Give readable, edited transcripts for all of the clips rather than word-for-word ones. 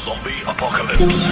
Zombie apocalypse.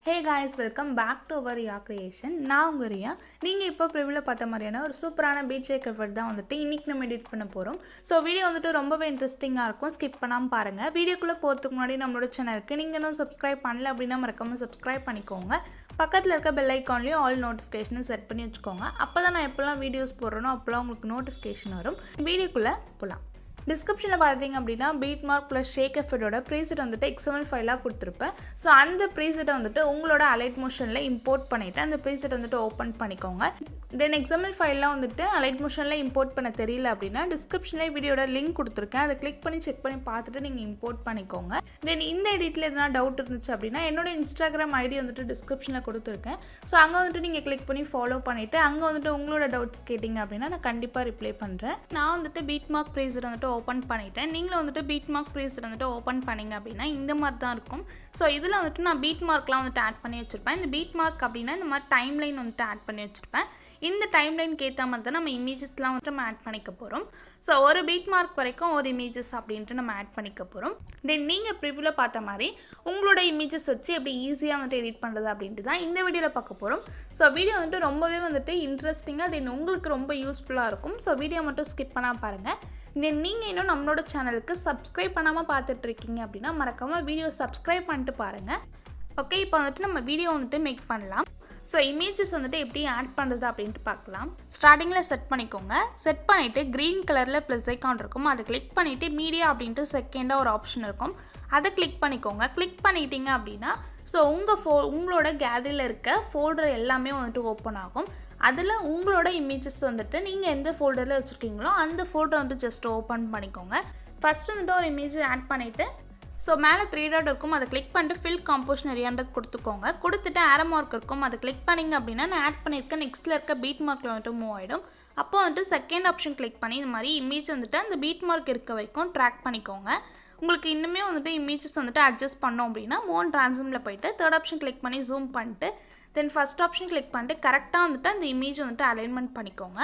Hey guys, welcome back to our யா creation. நான் உங்கள் ரியா. நீங்கள் இப்போ ப்ரிவியூவில் பார்த்த மாதிரியான ஒரு சூப்பரான பீச் எஃபர்ட் தான் வந்துட்டு இன்றைக்கி நம்ம எடிட் பண்ண போகிறோம். ஸோ வீடியோ வந்துட்டு ரொம்பவே இன்ட்ரெஸ்டிங்காக இருக்கும், ஸ்கிப் பண்ணாமல் பாருங்கள். வீடியோக்குள்ளே போகிறதுக்கு முன்னாடி நம்மளோட சேனலுக்கு நீங்கள் இன்னும் சப்ஸ்கிரைப் பண்ணல அப்படின்னா மறக்காமல் சப்ஸ்கிரைப் பண்ணிக்கோங்க. பக்கத்தில் இருக்க பெல் ஐக்கான்லேயும் ஆல் நோட்டிஃபிகேஷனை செட் பண்ணி வச்சுக்கோங்க. அப்போ தான் நான் எப்போல்லாம் வீடியோஸ் போடுறேனோ அப்போல்லாம் உங்களுக்கு நோட்டிஃபிகேஷன் வரும். வீடியோக்குள்ளே போகலாம். டிஸ்கிரிப்ஷனில் பார்த்தீங்க அப்படின்னா பீட் மார்க் ப்ளஸ் ஷேக் எஃபர்ட்டோட ப்ரீசெட் வந்துட்டு XML ஃபைலாக கொடுத்துருப்பேன். ஸோ அந்த ப்ரீசெட்டை வந்துட்டு உங்களோட அலைட் மோஷனில் இம்போர்ட் பண்ணிவிட்டு அந்த ப்ரீசெட் வந்துட்டு ஓப்பன் பண்ணிக்கோங்க. தென் XML ஃபைல்லாம் வந்துட்டு அலைட் மோஷனில் இம்போர்ட் பண்ண தெரியல அப்படின்னா டிஸ்கிரிப்ஷனில் வீடியோட லிங்க் கொடுத்துருக்கேன், அதை கிளிக் பண்ணி செக் பண்ணி பார்த்துட்டு நீங்கள் இம்போர்ட் பண்ணிக்கோங்க. தென் இந்த எடிட்டில் எதனா டவுட் இருந்துச்சு அப்படின்னா என்னோட இன்ஸ்டாகிராம் ஐடி வந்துட்டு டிஸ்கிரிப்ஷனில் கொடுத்துருக்கேன். ஸோ அங்கே வந்துட்டு நீங்கள் கிளிக் பண்ணி ஃபாலோ பண்ணிவிட்டு அங்கே வந்துட்டு உங்களோட டவுட்ஸ் கேட்டிங்க அப்படின்னா நான் கண்டிப்பாக ரிப்ளை பண்ணுறேன். நான் வந்துட்டு பீட் மார்க் ப்ரீசெட் வந்துட்டு ஓப்பன் பண்ணிட்டேன். நீங்களும் வந்துட்டு பீட் மார்க் ப்ரீசெட் வந்துட்டு ஓப்பன் பண்ணிங்க அப்படின்னா இந்த மாதிரி தான் இருக்கும். ஸோ இதில் வந்துட்டு நான் பீட் மார்க்லாம் வந்துட்டு ஆட் பண்ணி வச்சுருப்பேன். இந்த பீட் மார்க் அப்படின்னா இந்த மாதிரி டைம் லைன் வந்துட்டு ஆட் பண்ணி வச்சுருப்பேன். இந்த டைம் லைனுக்கு ஏற்ற மாதிரி தான் நம்ம இமேஜஸ்லாம் வந்துட்டு நம்ம ஆட் பண்ணிக்க போகிறோம். ஸோ ஒரு பீட் மார்க் வரைக்கும் ஒரு இமேஜஸ் அப்படின்ட்டு நம்ம ஆட் பண்ணிக்க போகிறோம். தென் நீங்கள் ப்ரிவியூவில் பார்த்த மாதிரி உங்களோட இமேஜஸ் வச்சு எப்படி ஈஸியாக வந்துட்டு எடிட் பண்ணுறது அப்படின்ட்டு தான் இந்த வீடியோவில் பார்க்க போகிறோம். ஸோ வீடியோ வந்துட்டு ரொம்பவே வந்துட்டு இன்ட்ரெஸ்டிங்காக தென் உங்களுக்கு ரொம்ப யூஸ்ஃபுல்லாக இருக்கும். ஸோ வீடியோ மட்டும் ஸ்கிப் பண்ணால் பாருங்கள். தென் நீங்கள் இன்னும் நம்மளோட சேனலுக்கு சப்ஸ்கிரைப் பண்ணாமல் பார்த்துட்ருக்கீங்க அப்படின்னா மறக்காமல் வீடியோ சப்ஸ்கிரைப் பண்ணிட்டு பாருங்கள். ஓகே, இப்போ வந்துட்டு நம்ம வீடியோ வந்துட்டு மேக் பண்ணலாம். ஸோ இமேஜஸ் வந்துட்டு எப்படி ஆட் பண்ணுறது அப்படின்ட்டு பார்க்கலாம். ஸ்டார்டிங்கில் செட் பண்ணிக்கோங்க. செட் பண்ணிவிட்டு க்ரீன் கலரில் ப்ளஸ் ஐக்கான் இருக்கும், அதை கிளிக் பண்ணிவிட்டு மீடியா அப்படின்ட்டு செகண்டாக ஒரு ஆப்ஷன் இருக்கும், அதை கிளிக் பண்ணிக்கோங்க. கிளிக் பண்ணிட்டீங்க அப்படின்னா ஸோ உங்களோட கேலரியில் இருக்க ஃபோல்டர் எல்லாமே வந்துட்டு ஓப்பன் ஆகும். அதில் உங்களோட இமேஜஸ் வந்துட்டு நீங்கள் எந்த ஃபோல்டரில் வச்சுருக்கீங்களோ அந்த ஃபோல்டர் வந்துட்டு ஜஸ்ட் ஓப்பன் பண்ணிக்கோங்க. ஃபஸ்ட்டு வந்துட்டு ஒரு இமேஜ் ஆட் பண்ணிவிட்டு ஸோ மேலே 3 டாட் இருக்கும், அதை கிளிக் பண்ணிட்டு ஃபில் காம்போசிஷன் ஏரியான்றது கொடுத்துக்கோங்க. கொடுத்துட்டு ஆரோ மார்க் இருக்கும், அதை கிளிக் பண்ணிங்க அப்படின்னா நான் ஆட் பண்ணியிருக்க நெக்ஸ்ட்டில் இருக்க பீட் மார்க்கில் வந்துட்டு மூவ் ஆகிடும். அப்போ வந்துட்டு செகண்ட் ஆப்ஷன் கிளிக் பண்ணி இந்த மாதிரி இமேஜ் வந்துட்டு அந்த பீட் மார்க் இருக்க வரைக்கும் ட்ராக் பண்ணிக்கோங்க. உங்களுக்கு இன்னுமே வந்துட்டு இமேஜஸ் வந்துட்டு அட்ஜஸ்ட் பண்ணோம் அப்படின்னா மோன் ட்ரான்ஸ்ஃபார்மில் போய்ட்டு தேர்ட் ஆப்ஷன் கிளிக் பண்ணி ஜூம் பண்ணிட்டு தென் ஃபஸ்ட் ஆப்ஷன் கிளிக் பண்ணிட்டு கரெக்டாக வந்துட்டு அந்த இமேஜ் வந்துட்டு அலைன்மெண்ட் பண்ணிக்கோங்க.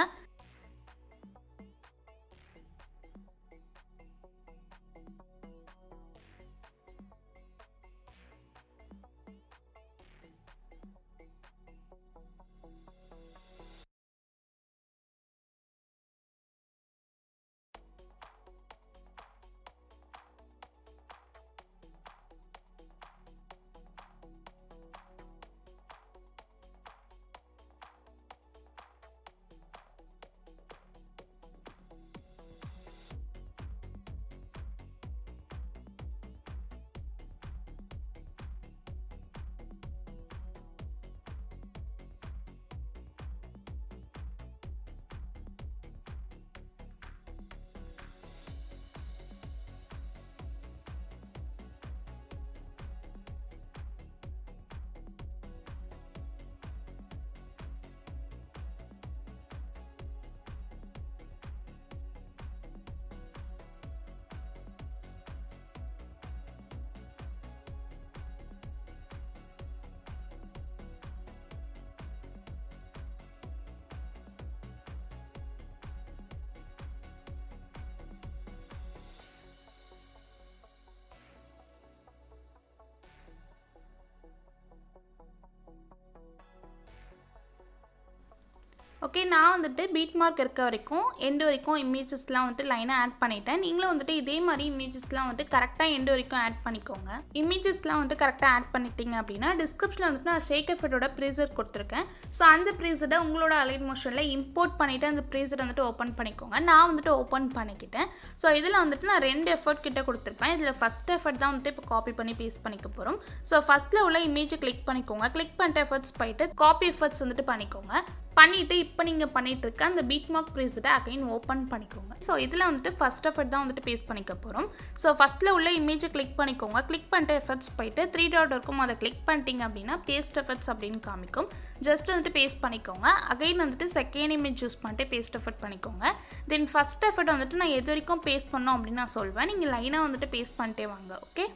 ஓகே, நான் வந்துட்டு பீட் மார்க் இருக்க வரைக்கும் எண்டு வரைக்கும் இமேஜஸ்லாம் வந்துட்டு லைனாக ஆட் பண்ணிட்டேன். நீங்களும் வந்துட்டு இதே மாதிரி இமேஜஸ்லாம் வந்துட்டு கரெக்டாக எண்டு வரைக்கும் ஆட் பண்ணிக்கோங்க. இமேஜஸ்லாம் வந்துட்டு கரெக்டாக ஆட் பண்ணிட்டீங்க அப்படின்னா டிஸ்கிரிப்ஷனில் வந்துட்டு நான் ஷேக் எஃபெக்ட்டோட ப்ரீசெட் கொடுத்துருக்கேன். ஸோ அந்த ப்ரீசெட்டை உங்களோட அலைட் மோஷனில் இம்போர்ட் பண்ணிவிட்டு அந்த ப்ரீசெட் வந்துட்டு ஓப்பன் பண்ணிக்கோங்க. நான் வந்துட்டு ஓப்பன் பண்ணிக்கிட்டேன். ஸோ இதில் வந்துட்டு நான் 2 எஃபர்ட் கிட்ட கொடுத்துருப்பேன். இதில் ஃபஸ்ட் எஃபர்ட் தான் வந்துட்டு இப்போ காப்பி பண்ணி பேஸ்ட் பண்ணிக்க போகிறோம். ஸோ ஃபஸ்ட்டில் உள்ள இமேஜை கிளிக் பண்ணிக்கோங்க. கிளிக் பண்ணிட்டு எஃபர்ட்ஸ் போயிட்டு காப்பி எஃபர்ட்ஸ் வந்துட்டு பண்ணிக்கோங்க. பண்ணிவிட்டு இப்போ நீங்கள் பண்ணிகிட்டு இருக்க அந்த பீட் மார்க் ப்ரீசெட்டை அகைன் ஓப்பன் பண்ணிக்கோங்க. ஸோ இதில் வந்துட்டு ஃபஸ்ட் எஃபர்ட் தான் வந்துட்டு பேஸ்ட் பண்ணிக்க போகிறோம். ஸோ ஃபஸ்ட்டில் உள்ள இமேஜை கிளிக் பண்ணிக்கோங்க. கிளிக் பண்ணிட்டு எஃபர்ட்ஸ் போயிட்டு 3 டாட் இருக்கும், அதை கிளிக் பண்ணிட்டீங்க அப்படின்னா பேஸ்ட் எஃபர்ட்ஸ் அப்படின்னு காமிக்கும். ஜஸ்ட் வந்துட்டு பேஸ்ட் பண்ணிக்கோங்க. அகைன் வந்துட்டு செகண்ட் இமேஜ் யூஸ் பண்ணிட்டு பேஸ்ட் எஃபர்ட் பண்ணிக்கோங்க. தென் ஃபஸ்ட் எஃபர்ட் வந்துட்டு நான் எது வரைக்கும் பேஸ்ட் பண்ணோம் அப்படின்னு நான் சொல்வேன். நீங்கள் லைனாக வந்துட்டு பேஸ்ட் பண்ணிட்டே வாங்க. ஓகே,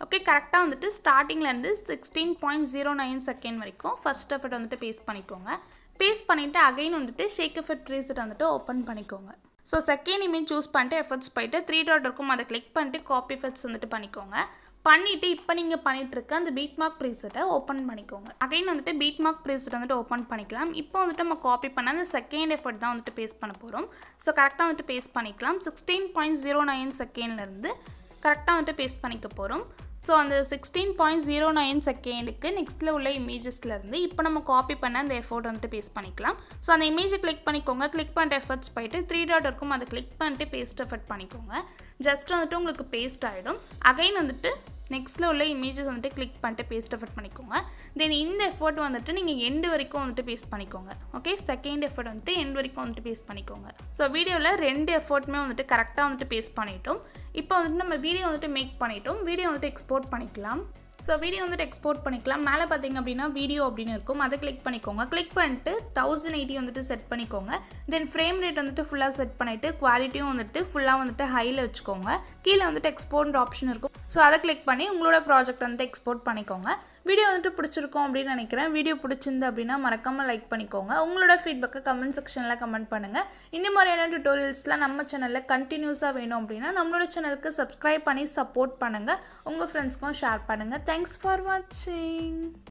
ஓகே, கரெக்டாக வந்துட்டு ஸ்டார்டிங்லேருந்து 16.09 செகண்ட் வரைக்கும் ஃபஸ்ட் எஃபர்ட் வந்துட்டு பேஸ்ட் பண்ணிக்கோங்க. பேஸ்ட் பண்ணிவிட்டு அகைன் வந்துட்டு ஷேக் எஃபெக்ட் ப்ரீசெட் வந்துட்டு ஓப்பன் பண்ணிக்கோங்க. ஸோ செகண்ட் இமேஜ் சூஸ் பண்ணிட்டு எஃபர்ட்ஸ் போயிட்டு 3 டாட் இருக்கும், அதை கிளிக் பண்ணிட்டு காப்பி எஃபெக்ட்ஸ் வந்துட்டு பண்ணிக்கோங்க. பண்ணிவிட்டு இப்போ நீங்கள் பண்ணிகிட்டு இருக்க அந்த பீட் மார்க் ப்ரீசெட்டை ஓப்பன் பண்ணிக்கோங்க. அகைன் வந்துட்டு பீட் மார்க் ப்ரீசெட் வந்துட்டு ஓப்பன் பண்ணிக்கலாம். இப்போ வந்துட்டு நம்ம காப்பி பண்ண அந்த செகண்ட் எஃபர்ட் தான் வந்துட்டு பேஸ்ட் பண்ண போகிறோம். ஸோ கரெக்டாக வந்துட்டு பேஸ்ட் பண்ணிக்கலாம். 16.09 செகண்ட்லேருந்து கரெக்டாக வந்துட்டு பேஸ்ட் பண்ணிக்க போகிறோம். ஸோ அந்த 16.09 செகண்டுக்கு நெக்ஸ்ட்டில் உள்ள இமேஜஸ்லேருந்து இப்போ நம்ம காப்பி பண்ண அந்த எஃபோர்ட் வந்துட்டு பேஸ்ட் பண்ணிக்கலாம். ஸோ அந்த இமேஜை கிளிக் பண்ணிக்கோங்க. கிளிக் பண்ணிட்டு எஃபர்ட்ஸ் போயிட்டு 3 டாட் இருக்கும், அதை கிளிக் பண்ணிட்டு பேஸ்ட் எஃபர்ட் பண்ணிக்கோங்க. ஜஸ்ட் வந்துட்டு உங்களுக்கு பேஸ்ட் ஆகிடும். அகைன் வந்துட்டு நெக்ஸ்ட்டில் உள்ள இமேஜஸ் வந்துட்டு கிளிக் பண்ணிட்டு பேஸ்ட் எஃபர்ட் பண்ணிக்கோங்க. தென் இந்த எஃபர்ட் வந்துட்டு நீங்கள் எண்டு வரைக்கும் வந்துட்டு பேஸ்ட் பண்ணிக்கோங்க. ஓகே, செகண்ட் எஃபர்ட் வந்துட்டு எண்டு வரைக்கும் வந்துட்டு பேஸ்ட் பண்ணிக்கோங்க. ஸோ வீடியோவில் 2 எஃபர்ட்டுமே வந்துட்டு கரெக்டாக வந்துட்டு பேஸ்ட் பண்ணிட்டோம். இப்போ வந்துட்டு நம்ம வீடியோ வந்துட்டு மேக் பண்ணிட்டோம். வீடியோ வந்துட்டு எக்ஸ்போர்ட் பண்ணிக்கலாம். ஸோ வீடியோ வந்துட்டு எக்ஸ்போர்ட் பண்ணிக்கலாம். மேலே பார்த்தீங்க அப்படின்னா வீடியோ அப்படின்னு இருக்கும், அதை கிளிக் பண்ணிக்கோங்க. கிளிக் பண்ணிட்டு 1080 வந்துட்டு செட் பண்ணிக்கோங்க. தென் ஃப்ரேம் ரேட் வந்துட்டு ஃபுல்லாக செட் பண்ணிவிட்டு குவாலிட்டியும் வந்துட்டு ஃபுல்லாக வந்துட்டு ஹையில் வச்சுக்கோங்க. கீழே வந்துட்டு எக்ஸ்போர்ட் ஆப்ஷன் இருக்கும். ஸோ அதை கிளிக் பண்ணி உங்களோட ப்ராஜெக்ட் வந்துட்டு எக்ஸ்போர்ட் பண்ணிக்கோங்க. வீடியோ வந்துட்டு பிடிச்சிருக்கும் அப்படின்னு நினைக்கிறேன். வீடியோ பிடிச்சிருந்து அப்படின்னா மறக்காமல் லைக் பண்ணிக்கோங்க. உங்களோட ஃபீட்பேக்கை கமெண்ட் செக்ஷனில் கமெண்ட் பண்ணுங்கள். இந்த மாதிரியான டியூட்டோரியல்ஸ்லாம் நம்ம சேனலில் கண்டினியூஸாக வேணும் அப்படின்னா நம்மளோட சேனலுக்கு சப்ஸ்கிரைப் பண்ணி சப்போர்ட் பண்ணுங்கள். உங்கள் ஃப்ரெண்ட்ஸ்க்கும் ஷேர் பண்ணுங்கள். தேங்க்ஸ் ஃபார் வாட்சிங்.